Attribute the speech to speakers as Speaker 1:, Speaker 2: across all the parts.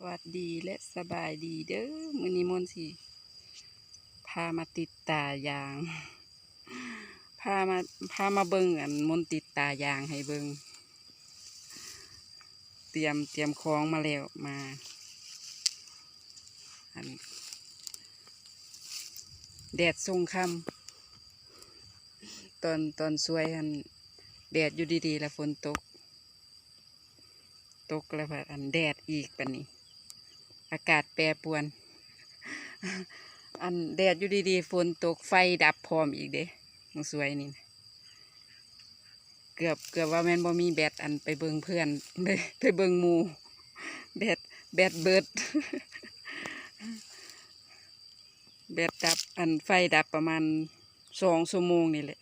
Speaker 1: วัสดีและสบายดีเด้อมื้อนี้มนต์สิพามาติดตายาง พามาเบิ่งมนต์ติดตายางให้เบิ่งเตรียมของมาแล้วมาอันแดดส่งค่ำตอนสวยแดดอยู่ดีๆแล้วฝนตกแล้วพัดแดดอีกปะนี้อากาศแปรปรวน แดดอยู่ดีๆฝนตกไฟดับพร้อมอีกเด้มันสวยนี่เกือบว่าแม่นบ่มีแบตไปเบิ่งเพื่อน ไปเบิ่งหมู่แบตเบิด แบตดับไฟดับประมาณ2 ชั่วโมงนี่แหละ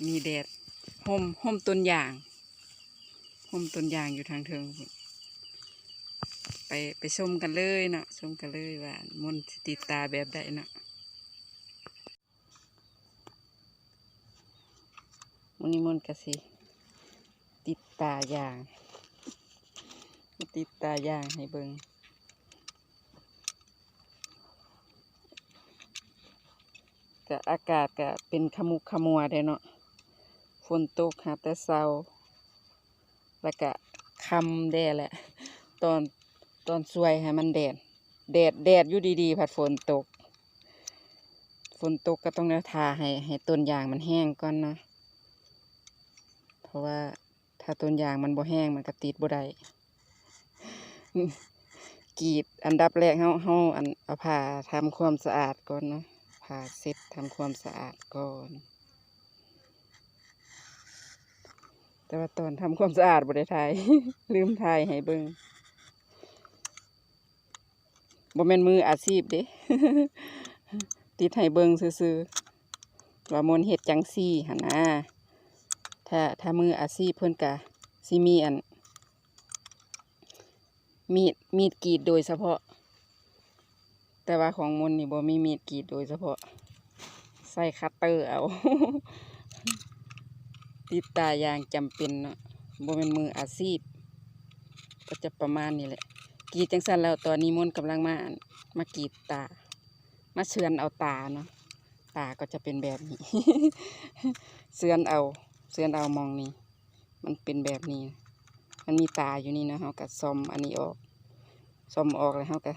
Speaker 1: มีแดดห่มต้นยางอยู่ทางเทิงไปชมกันเลยเนาะชมกันเลยว่ามนต์ติดตาแบบใดเนาะมื้อนี้มนต์ก็สิติดตายางให้เบิ่งก็อากาศก็เป็นขมุกขมัวได้เนาะฝนตกหาแต่เช้าแล้วก็ค่ำแด่แหละตอนสวยให้มันแดดอยู่ดีๆผัดฝนตกก็ต้องทาให้ต้นยางมันแห้งก่อนเนาะเพราะว่าถ้าต้นยางมันบ่แห้งมันก็ติดบ่ได้ กรีดอันดับแรกเฮาเอาผ้าทำความสะอาดก่อนเนาะผ้าเช็ดทำความสะอาดก่อนแต่ว่าตอนทำความสะอาดบ่ได้ถ่าย ลืมถ่ายให้เบิ่งบ่แม่นมืออาชีพเด้ ติดให้เบิ่งซื่อๆว่ามนต์เฮ็ดจังซี่หั่นนะถ้ามืออาชีพเพิ่นก็สิมีมีดกรีดโดยเฉพาะแต่ว่าของมนต์นี่บ่มีมีดกรีดโดยเฉพาะใส่คัตเตอร์เอา ติดตายางจำเป็นเนาะบ่เป็นมืออาชีพก็จะประมาณนี้แหละกรีดจังซั่นแล้วตอนนี้มนต์กำลังมากรีดตามาเชือนเอาตาเนาะตาก็จะเป็นแบบนี้ เชือนเอามองนี่มันเป็นแบบนี้มันมีตาอยู่นี่นะเฮาก็ซ่อมอันนี้ออกแล้วเฮาก็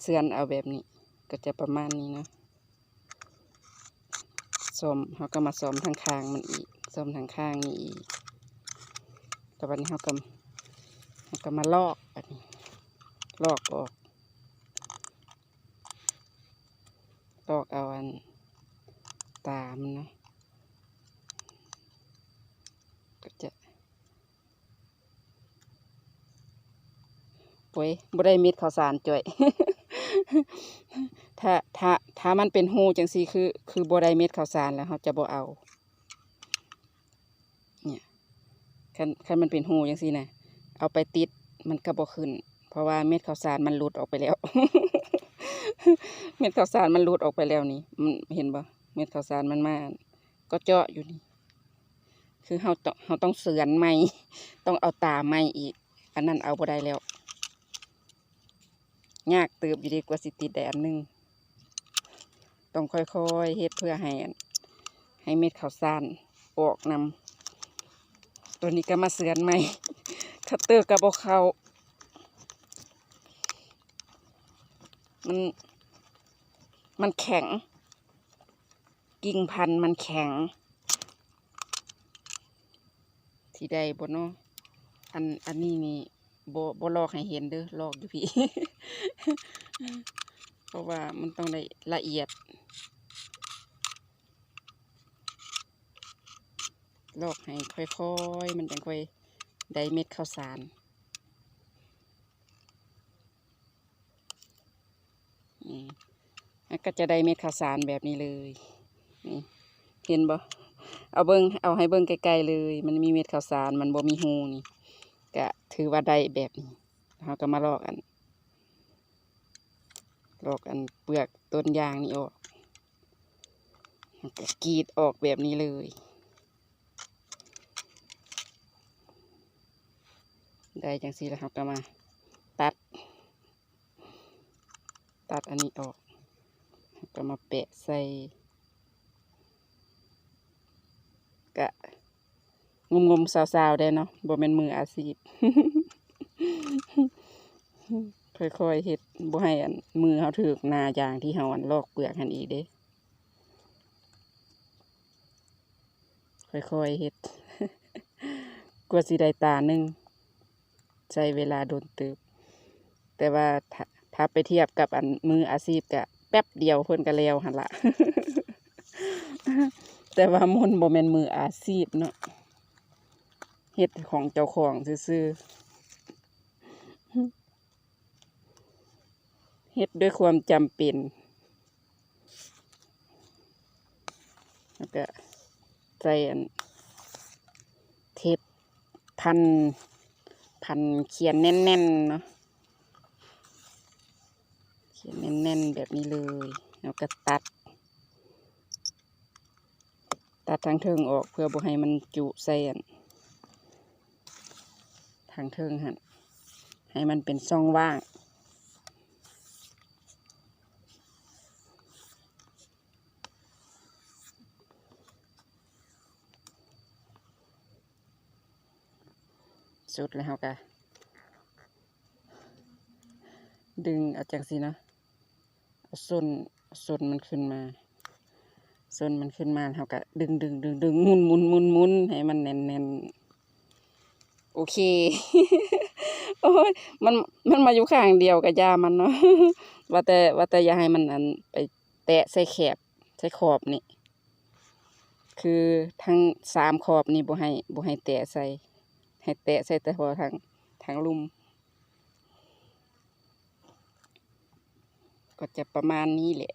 Speaker 1: เชือนเอาแบบนี้ก็จะประมาณนี้เนาะซ่อมเฮาก็มาซ่อมทางข้างมันอีกซ่อมทางข้างนี่อีกแต่วันนี้เฮาก็มาลอกอันนี้ลอกออกเอาตามันเนาะก็จะป่วยบ่ได้เม็ดข้าวสารจ่อย ถ้ามันเป็นหูจังซี่คือบ่ได้เม็ดข้าวสารแล้วเขาจะบ่เอาเนี่ยคันมันเป็นหูจังซี่นะเอาไปติดมันก็บ่ขึ้นเพราะว่าเม็ดข้าวสารมันหลุดออกไปแล้ว เม็ดข้าวสารมันหลุดออกไปแล้วนี่มันเห็นบ่เม็ดข้าวสารมันมาก็เจาะอยู่นี่คือเราต้องเสือนใหม่ ต้องเอาตาใหม่อีกอันนั้นเอาบ่ได้แล้วยากเติบอยู่ดีกว่าสิติดได้อันนึงต้องค่อยๆเฮ็ดเพื่อให้เม็ดข้าวสารออกนำตัวนี้ก็มาเสือนใหม่ คัตเตอร์กับบ่เข้ามันแข็งกิ่งพันธุ์มันแข็งที่ได้บ่เนาะอันนี้นี่บ่ลอกให้เห็นเด้อลอกอยู่พี่ เพราะว่ามันต้องได้ละเอียดลอกให้ค่อยๆมันจังค่อยได้เม็ดข้าวสารนี่ก็จะได้เม็ดข้าวสารแบบนี้เลยนี่เห็นบ่เอาให้เบิ่งไกลๆเลยมันมีเม็ดข้าวสารมันบ่มีหูนี่ก็ถือว่าได้แบบนี้เราก็มาลอกเปลือกต้นยางนี่ออกก็กรีดออกแบบนี้เลย ได้จังสีแล้วเราก็มาตัดอันนี้ออกก็มาแปะใส่กะงมๆสาวๆได้เนาะบ่เป็นมืออาชีพ ค่อยๆเฮ็ดบ่ให้อันมือเขาถึกหน้าอย่างที่เขาอันลอกเปลือกหันอีกเด้ค่อยๆเฮ็ด กว่าสิได้ตาหนึ่งใช้เวลาโดนตึบแต่ว่าถ้าไปเทียบกับอันมืออาชีพกะแป๊บเดียวเพิ่นก็แล้วหั่นละ แต่ว่ามนบ่แม่นมืออาชีพเนาะเฮ็ดของเจ้าของซื่อๆเฮ็ดด้วยความจำเป็นแล้วก็ใส่อันเทปพันเขียนแน่นๆเนาะเขียนแน่นๆแบบนี้เลยแล้วก็ตัดทางเทิงออกเพื่อบ่ให้มันจุใส่อันทางเทิงหั่นให้มันเป็นช่องว่างสุดแล้วก็ดึงเอาจังสิเนาะเอาส้นมันขึ้นมาแล้วก็ดึงหมุนให้มันแน่นโอเค โอ้ยมันมาอยู่ข้างเดียวกับยามันเนาะ ว่าแต่อย่าให้มันอันไปแตะใส่แคบใส่ขอบนี่คือทั้ง3 ขอบนี่บ่ให้แตะใส่ให้แตะใส่แต่พอทางลุ่มก็จะประมาณนี้แหละ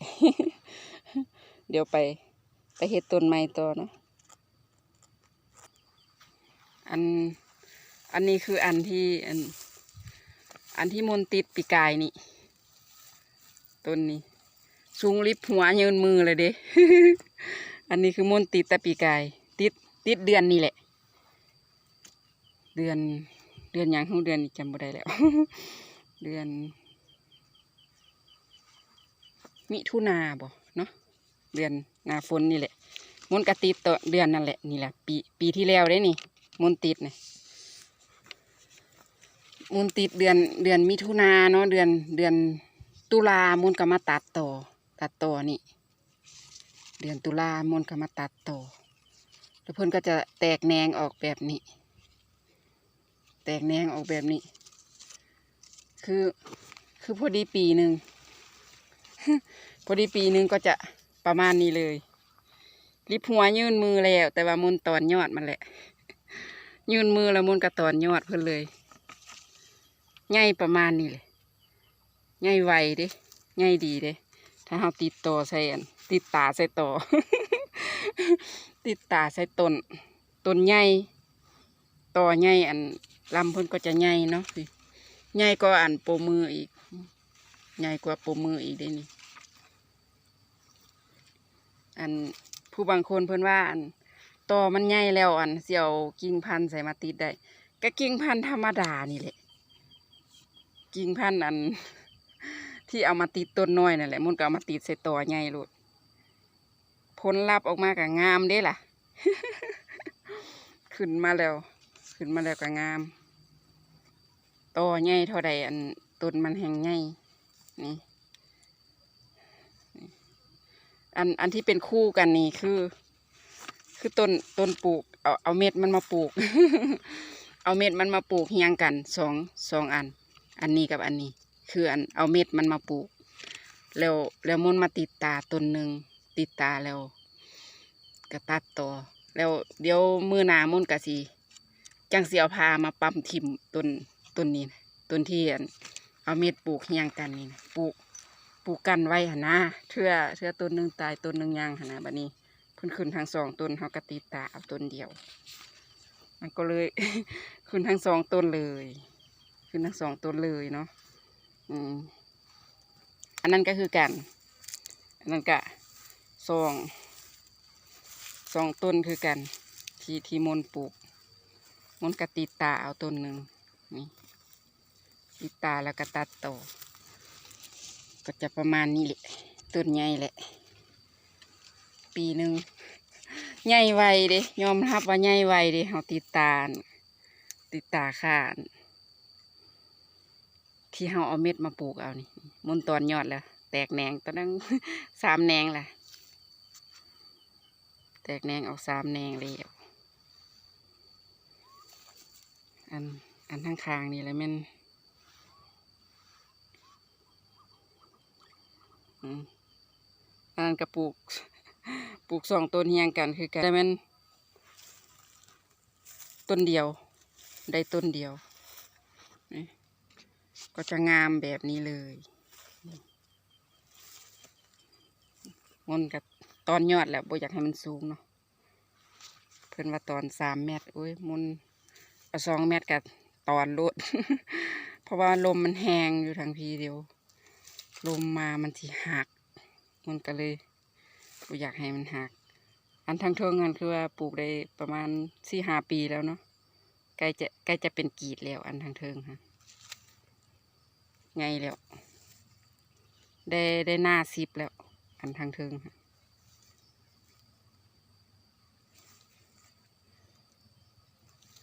Speaker 1: เดี๋ยวไปเฮ็ดต้นไม้ต่อเนาะอันนี้คืออันที่มนติดปีกายนี่ต้นนี้สูงลิบหัวยืนมือเลยเด้ อันนี้คือมนติดแต่ปีกายติดเดือนนี่แหละเดือนหยังของเดือนนี่จำบ่ได้แล้ว เดือนมิถุนาบ่เนาะเดือนหน้าฝนนี่แหละมนกระติดต่อเดือนนั่นแหละนี่แหละปีที่แล้วได้นี่มนติดเนี่ยมนติดเดือนมิถุนาเนาะเดือนตุลามนก็มาตัดต่อนี่เดือนตุลามนก็มาตัดต่อแล้วเพิ่นก็จะแตกแหนงออกแบบนี้คือพอดีปีหนึ่ง พอดีปีหนึ่งก็จะประมาณนี้เลยริบหัวยื่นมือแล้วแต่ว่ามนตอนยอดมันแหละ ยื่นมือแล้วมนก็ตอนยอดเพิ่นเลยใหญ่ประมาณนี้เลยใหญ่ไวเด้ใหญ่ดีเด้ถ้าเราติดต่อใส่ติดตาใส่ต่อ ติดตาใส่ต้นใหญ่ต่อใหญ่ลำเพิ่นก็จะใหญ่เนาะใหญ่ก็โปรมืออีกใหญ่กว่าโปรมืออีกได้นี่ผู้บางคนเพิ่นว่าต่อมันใหญ่แล้วเสี่ยวกิ่งพันธุ์ใส่มาติดได้ก็กิ่งพันธุ์ธรรมดานี่แหละกิ่งพันธุ์ที่เอามาติดต้นน้อยนั่นแหละมันก็เอามาติดใส่ต่อใหญ่โลดผลลัพธ์ออกมาก็งามเด้ล่ะ ขึ้นมาแล้วก็งามต่อใหญ่เท่าใดต้นมันแห้งใหญ่นี่อันที่เป็นคู่กันนี่คือต้นปลูกเอาเม็ดมันมาปลูก เอาเม็ดมันมาปลูกเฮียงกันสองอันนี้กับอันนี้คือเอาเม็ดมันมาปลูกแล้วมันมาติดตาต้นหนึ่งติดตาแล้วก็ตัดต่อแล้วเดี๋ยวมือหนามันก็สิจังสิเอาพามาปั๊มทิ่มต้นนี้นะต้นที่เอาเม็ดปลูกเฮียงกันนี่นะปลูกกันไว้หนนะเทื่อต้นหนึ่งตายต้นหนึ่งยังหนนะบัดนี้เพิ่นขึ้นทั้ง2 ต้นเขาก็ติดตาเอาต้นเดียวมันก็เลย ขึ้นทั้ง2 ต้นเลยเนาะอันนั้นก็คือกันอันนั้นก็สองต้นคือกันที่มนปลูกมนกระติดตาเอาต้นหนึ่ง นี่ติดตาแล้วก็ตัดต่อก็จะประมาณนี้แหละต้นใหญ่แหละ ปีหนึ่งใหญ่ไวเด้ยอมรับว่าใหญ่ไวเด้เขาติดตาข้านที่เขาเอาเม็ดมาปลูกเอานี่มุนตอนยอดแล้วแตกแหนงตอนนั้น 3 แหนงแหละแตกแหนงออก3 แหนงแล้วอันทั้งคางนี่แหละแม่นอันกระปลูก2 ต้นเฮียงกันคือกันแต่แม่นต้นเดียวได้ต้นเดียวนี่ก็จะงามแบบนี้เลยมันกับตอนยอดแล้วบ่อยากให้มันสูงเนาะเพิ่นว่าตอน3 เมตรโอ้ยมัน2 เมตรกับตอนโลด เพราะว่าลมมันแห้งอยู่ทางพีเดียวลมมามันที่หักมันก็เลยบ่อยากให้มันหักอันทางเทิงนั่นคือว่าปลูกได้ประมาณ4-5 ปีแล้วเนาะใกล้จะเป็นกีดแล้วอันทางเทิงค่ะไงแล้วได้หน้า10แล้วอันทางเทิงค่ะ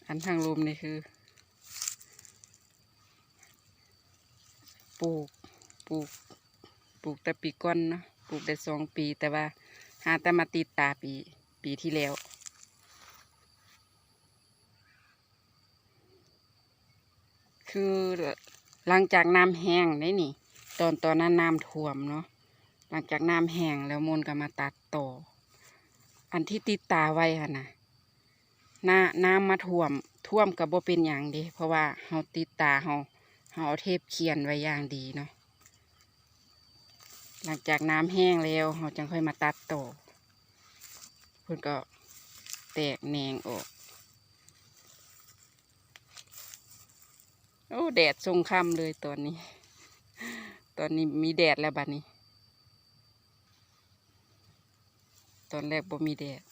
Speaker 1: อันทางลมนี่คือปลูกแต่ปีก้อนเนาะปลูกได้2 ปีแต่ว่าหาแต่มาติดตาปีที่แล้วคือหลังจากน้ำแห้งได้นี่ตอนนั้นน้ำท่วมเนาะหลังจากน้ำแห้งแล้วมนก็มาตัดต่ออันที่ติดตาไว้ค่ะนะน้ำมาท่วมกับบ่เป็นอย่างดีเพราะว่าเราติดตาเราเอาเทปเขียนไว้อย่างดีเนาะหลังจากน้ำแห้งแล้วเราจึงค่อยมาตัดต่อเพื่อนก็แตกแหนงออกโอ้แดดทรงค่ำเลยตอนนี้มีแดดแล้วบัดนี้ตอนแรกบ่มีแดด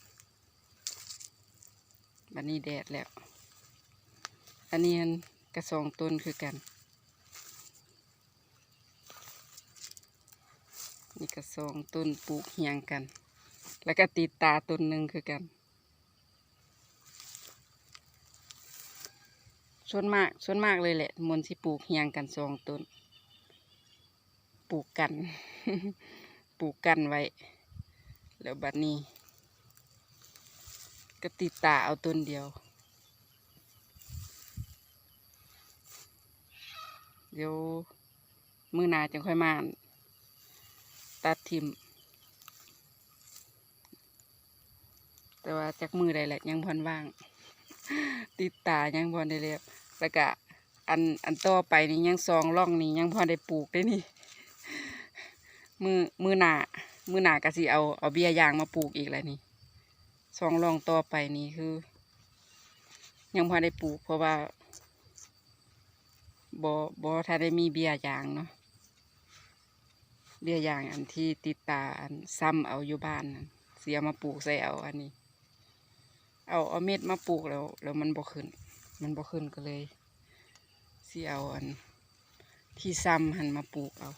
Speaker 1: บัดนี้แดดแล้วอันนี้กระ2 ต้นคือกันนี่กระ2 ต้นปลูกเฮียงกันแล้วก็ติดตาต้นหนึ่งคือกันส่วนมากเลยแหละมนที่ปลูกเฮียงกัน2 ต้นปลูกกัน ปลูกกันไว้แล้วบัดนี้ก็ติดตาเอาต้นเดียวเดี๋ยวมื้อหน้าจึงค่อยมาตัดทิ่มแต่ว่าจากมือใดแหละยังพอนว่าง ติดตายังพอได้เรียบแล้วก็อันต่อไปนี่ยัง2 ร่องนี่ยังพอได้ปลูกได้นี่ มือหน้าก็สิเอาเบี้ยยางมาปลูกอีกแล้วนี่2 ร่องต่อไปนี่คือ ยังพอได้ปลูกเพราะว่าบ่ถ้าได้มีเบี้ยยางเนาะเบี้ยยางอันที่ติดตาอันซ้ำเอาอยู่บ้านนั่นเสียมาปลูกใส่เอาอันนี้เอาเม็ดมาปลูกแล้วมันบ่ขึ้นก็เลยสิเอาอันที่ซ้ำหันมาปลูกเอา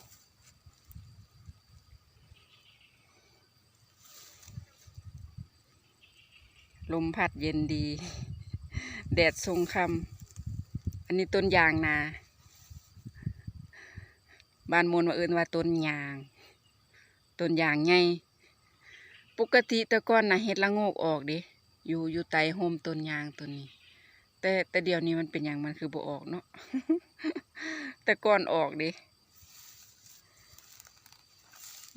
Speaker 1: ลมพัดเย็นดี แดดทรงค่ำอันนี้ต้นยางนาบ้านมนว่าเอิ้นว่าต้นยางใหญ่ปกติแต่ก่อนน่ะเฮ็ดละโงกออกเด้อยู่ใต้ห่มต้นยางต้นนี้แต่เดี๋ยวนี้มันเป็นอย่างมันคือบ่ออกเนาะ แต่ก่อนออกเด้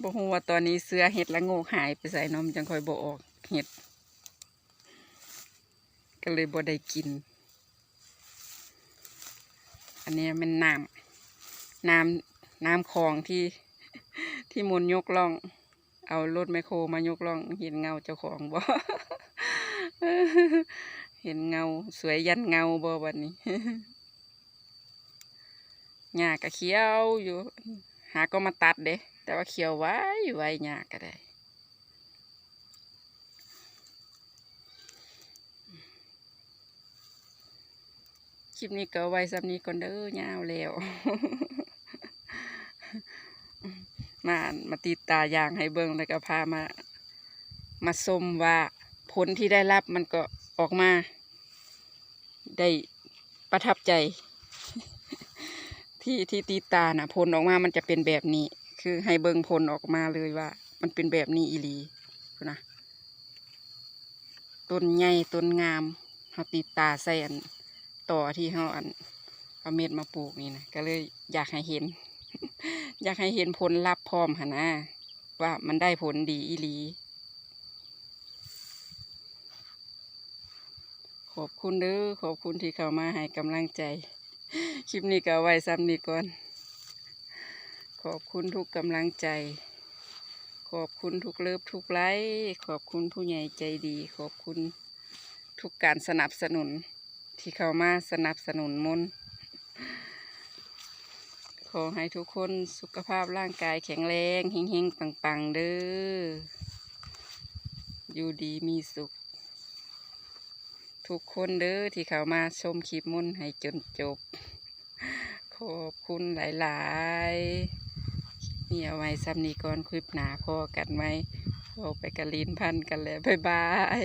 Speaker 1: บ่ฮู้ว่าตอนนี้เสือเฮ็ดละโงกหายไปใส่เนาะมันจังค่อยบ่ออกเฮ็ดก็เลยบ่ได้กินอันนี้มันน้ำคลองที่มนยกล่องเอารถไมคโครมายกล่องเห็นเงาเจ้าของบ่ เห็นเงาสวยยันเงาบ่วันนี้ หญ้าก็เขียวอยู่หาก็มาตัดเด้แต่ว่าเขียวไว้หญ้าก็ได้ คลิปนี้ก็เอาไว้ซ้ำนี้ก่อนเด้อยาวแล้ว มาติดตายางให้เบิ่งแล้วก็พามาชมว่าผลที่ได้รับมันก็ออกมาได้ประทับใจ ที่ตีตาน่ะผลออกมามันจะเป็นแบบนี้ คือให้เบิ่งผลออกมาเลยว่า มันเป็นแบบนี้อีหลีนะต้นใหญ่ต้นงามเขาตีตาใส่อันต่อที่เขาเอาเม็ดมาปลูกนี่นะก็เลยอยากให้เห็น อยากให้เห็นผลลัพธ์พร้อมค่ะนะว่ามันได้ผลดีอีหลีขอบคุณเด้อขอบคุณที่เข้ามาให้กำลังใจ คลิปนี้ก็เอาไว้ซ้ำนี้ก่อนขอบคุณทุกกำลังใจขอบคุณทุกเลิฟทุกไลค์ขอบคุณผู้ใหญ่ใจดีขอบคุณทุกการสนับสนุนที่เข้ามาสนับสนุนมนขอให้ทุกคนสุขภาพร่างกายแข็งแรงเฮงๆปังๆเด้ออยู่ดีมีสุขทุกคนเด้อที่เข้ามาชมคลิปมนให้จนจบขอบคุณหลายๆนี่เอาไว้ซ้ำนี้ก่อนคลิปหนาพอกันไหมพอไปกะลินพันกันแล้วบ๊ายบาย